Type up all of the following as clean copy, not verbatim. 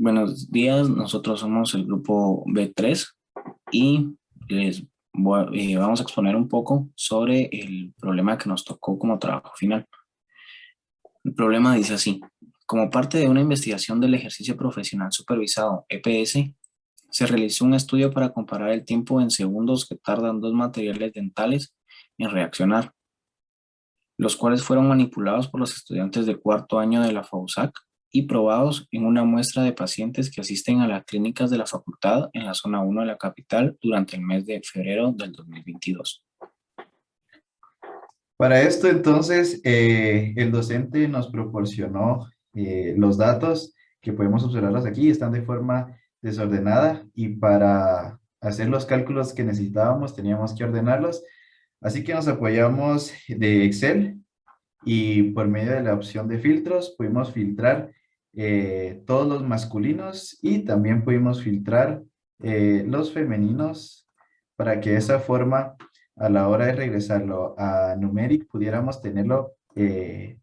Buenos días, nosotros somos el grupo B3 y vamos a exponer un poco sobre el problema que nos tocó como trabajo final. El problema dice así: como parte de una investigación del ejercicio profesional supervisado EPS, se realizó un estudio para comparar el tiempo en segundos que tardan dos materiales dentales en reaccionar, los cuales fueron manipulados por los estudiantes de cuarto año de la FAUSAC y probados en una muestra de pacientes que asisten a las clínicas de la facultad en la zona 1 de la capital durante el mes de febrero del 2022. Para esto, entonces, el docente nos proporcionó los datos que podemos observarlos aquí, están de forma desordenada y para hacer los cálculos que necesitábamos teníamos que ordenarlos. Así que nos apoyamos de Excel y por medio de la opción de filtros pudimos filtrar todos los masculinos y también pudimos filtrar los femeninos para que de esa forma a la hora de regresarlo a Numeric pudiéramos tenerlo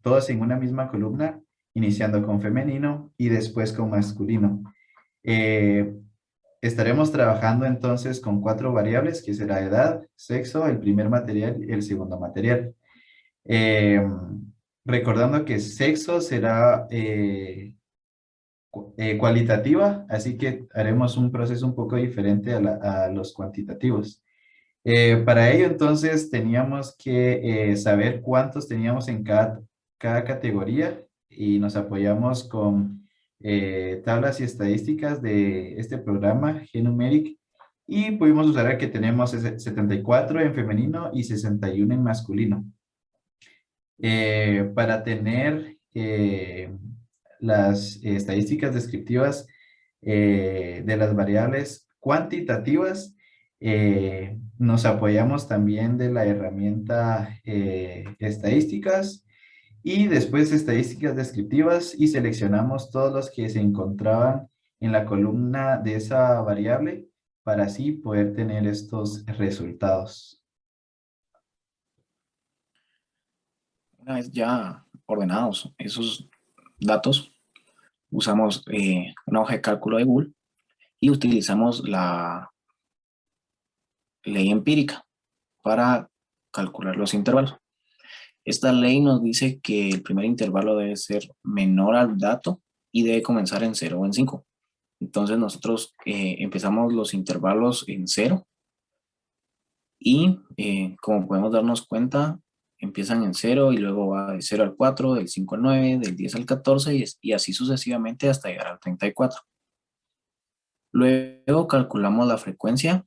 todos en una misma columna, iniciando con femenino y después con masculino. Eh, Estaremos trabajando entonces con cuatro variables, que será edad, sexo, el primer material y el segundo material. Eh, Recordando que sexo será cualitativa, así que haremos un proceso un poco diferente a los cuantitativos. Para ello, entonces, teníamos que saber cuántos teníamos en cada categoría y nos apoyamos con tablas y estadísticas de este programa, Genumeric, y pudimos usar que tenemos 74 en femenino y 61 en masculino. Para tener las estadísticas descriptivas de las variables cuantitativas, nos apoyamos también de la herramienta estadísticas y después estadísticas descriptivas y seleccionamos todos los que se encontraban en la columna de esa variable para así poder tener estos resultados. Una vez ya ordenados esos datos, usamos una hoja de cálculo de Google y utilizamos la ley empírica para calcular los intervalos. Esta ley nos dice que el primer intervalo debe ser menor al dato y debe comenzar en 0 o en 5. Entonces nosotros empezamos los intervalos en 0 y como podemos darnos cuenta, empiezan en 0 y luego va de 0 al 4, del 5 al 9, del 10 al 14 y así sucesivamente hasta llegar al 34. Luego calculamos la frecuencia.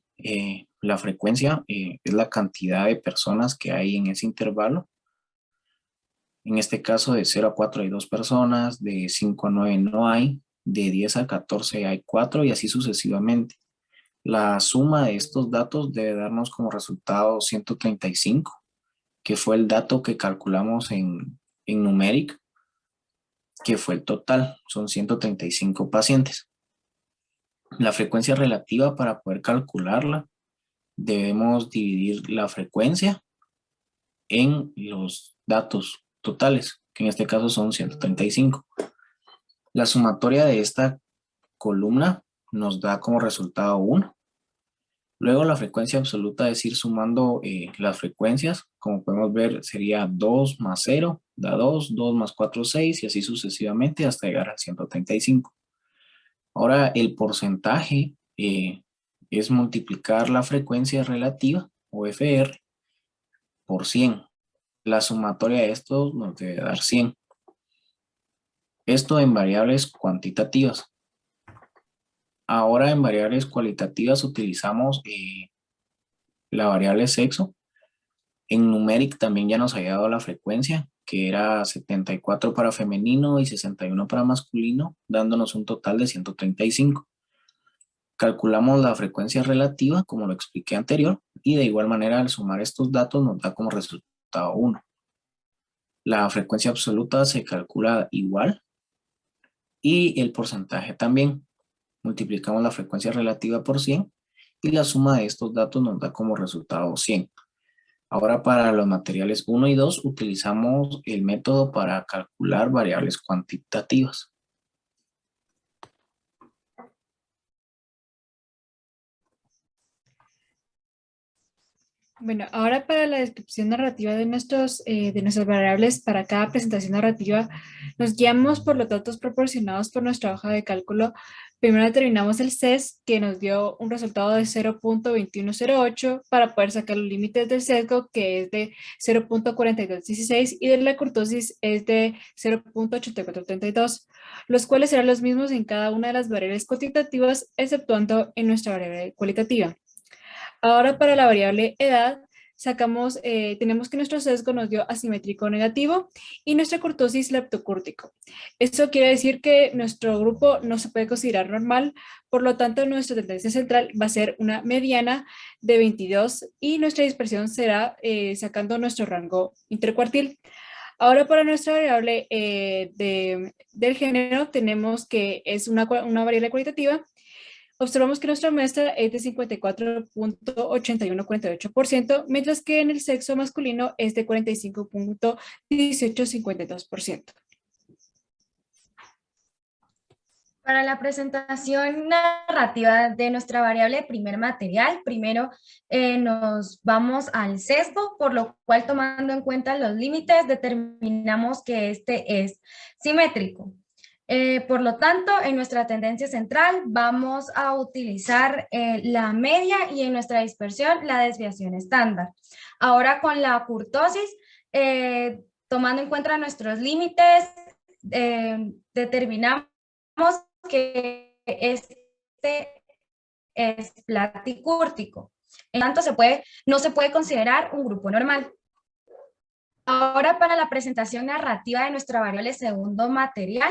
La frecuencia es la cantidad de personas que hay en ese intervalo. En este caso, de 0 a 4 hay 2 personas, de 5 a 9 no hay, de 10 a 14 hay 4 y así sucesivamente. La suma de estos datos debe darnos como resultado 135, que fue el dato que calculamos en Numeric, que fue el total, son 135 pacientes. La frecuencia relativa, para poder calcularla, debemos dividir la frecuencia en los datos totales, que en este caso son 135. La sumatoria de esta columna nos da como resultado 1. Luego la frecuencia absoluta es ir sumando las frecuencias. Como podemos ver, sería 2 más 0, da 2, 2 más 4, 6 y así sucesivamente hasta llegar a 135. Ahora el porcentaje es multiplicar la frecuencia relativa, o FR, por 100. La sumatoria de esto nos debe dar 100. Esto en variables cuantitativas. Ahora en variables cualitativas utilizamos la variable sexo. En Numeric también ya nos había dado la frecuencia, que era 74 para femenino y 61 para masculino, dándonos un total de 135. Calculamos la frecuencia relativa, como lo expliqué anterior, y de igual manera al sumar estos datos nos da como resultado 1. La frecuencia absoluta se calcula igual y el porcentaje también. Multiplicamos la frecuencia relativa por 100 y la suma de estos datos nos da como resultado 100. Ahora para los materiales 1 y 2 utilizamos el método para calcular variables cuantitativas. Bueno, ahora para la descripción narrativa de nuestras variables para cada presentación narrativa, nos guiamos por los datos proporcionados por nuestra hoja de cálculo. Primero determinamos el sesgo, que nos dio un resultado de 0.2108 para poder sacar los límites del sesgo, que es de 0.4216, y de la kurtosis es de 0.8432, los cuales serán los mismos en cada una de las variables cuantitativas, exceptuando en nuestra variable cualitativa. Ahora para la variable edad, tenemos que nuestro sesgo nos dio asimétrico negativo y nuestra kurtosis leptocúrtico. Esto quiere decir que nuestro grupo no se puede considerar normal, por lo tanto nuestra tendencia central va a ser una mediana de 22 y nuestra dispersión será sacando nuestro rango intercuartil. Ahora para nuestra variable del género tenemos que es una variable cualitativa. Observamos que nuestra muestra es de 54.8148%, mientras que en el sexo masculino es de 45.1852%. Para la presentación narrativa de nuestra variable primer material, primero nos vamos al sesgo, por lo cual tomando en cuenta los límites determinamos que este es simétrico. Por lo tanto, en nuestra tendencia central vamos a utilizar la media y en nuestra dispersión la desviación estándar. Ahora con la kurtosis, tomando en cuenta nuestros límites, determinamos que este es platicúrtico. En tanto, no se puede considerar un grupo normal. Ahora para la presentación narrativa de nuestra variable segundo material,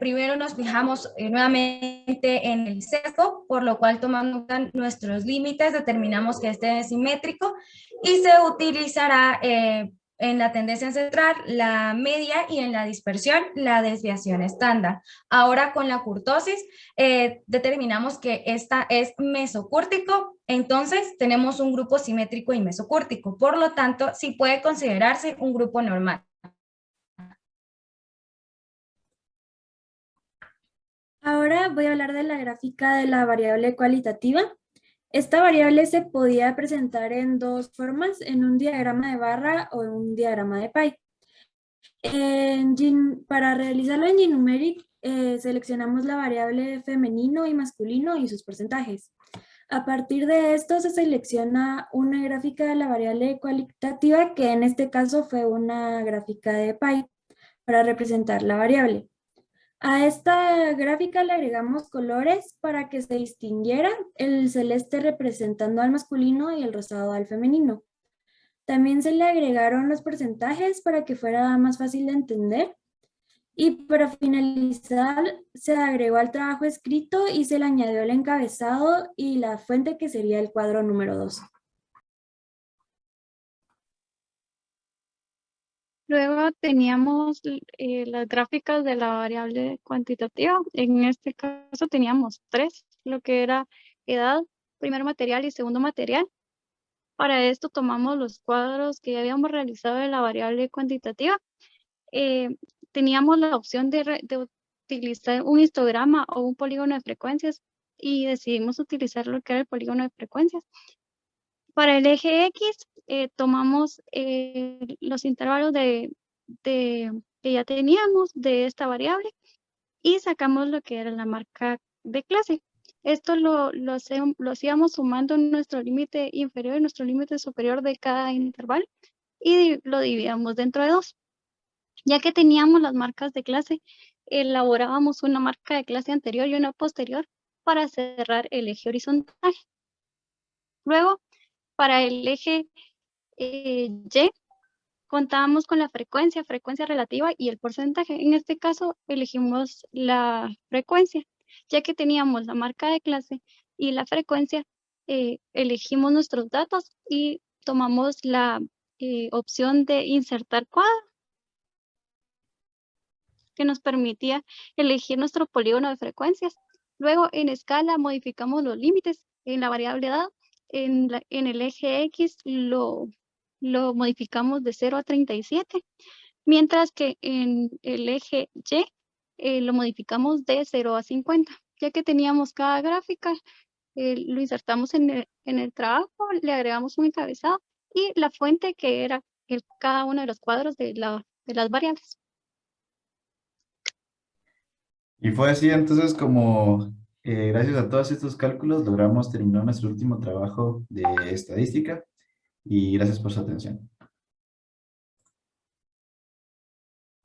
primero nos fijamos nuevamente en el sesgo, por lo cual tomando nuestros límites determinamos que este es simétrico y se utilizará en la tendencia central la media y en la dispersión la desviación estándar. Ahora con la kurtosis determinamos que esta es mesocúrtico, entonces tenemos un grupo simétrico y mesocúrtico, por lo tanto sí puede considerarse un grupo normal. Ahora voy a hablar de la gráfica de la variable cualitativa. Esta variable se podía presentar en dos formas, en un diagrama de barra o en un diagrama de pie. Para realizarlo en GNumeric, seleccionamos la variable femenino y masculino y sus porcentajes. A partir de esto se selecciona una gráfica de la variable cualitativa, que en este caso fue una gráfica de pie, para representar la variable. A esta gráfica le agregamos colores para que se distinguiera, el celeste representando al masculino y el rosado al femenino. También se le agregaron los porcentajes para que fuera más fácil de entender. Y para finalizar, se agregó al trabajo escrito y se le añadió el encabezado y la fuente, que sería el cuadro número 2. Luego teníamos las gráficas de la variable cuantitativa. En este caso teníamos 3, lo que era edad, primer material y segundo material. Para esto tomamos los cuadros que ya habíamos realizado de la variable cuantitativa. Teníamos la opción de utilizar un histograma o un polígono de frecuencias y decidimos utilizar lo que era el polígono de frecuencias. Para el eje X, tomamos los intervalos que ya teníamos de esta variable y sacamos lo que era la marca de clase. Esto lo hacíamos sumando nuestro límite inferior y nuestro límite superior de cada intervalo y lo dividíamos dentro de 2. Ya que teníamos las marcas de clase, elaborábamos una marca de clase anterior y una posterior para cerrar el eje horizontal. Luego, para el eje Y, contábamos con la frecuencia relativa y el porcentaje. En este caso, elegimos la frecuencia. Ya que teníamos la marca de clase y la frecuencia, elegimos nuestros datos y tomamos la opción de insertar cuadro, que nos permitía elegir nuestro polígono de frecuencias. Luego, en escala, modificamos los límites. En la variable edad, en el eje X lo modificamos de 0 a 37, mientras que en el eje Y lo modificamos de 0 a 50. Ya que teníamos cada gráfica, lo insertamos en el trabajo, le agregamos un encabezado y la fuente que era cada uno de los cuadros de las variables. Y fue así entonces como gracias a todos estos cálculos logramos terminar nuestro último trabajo de estadística y gracias por su atención.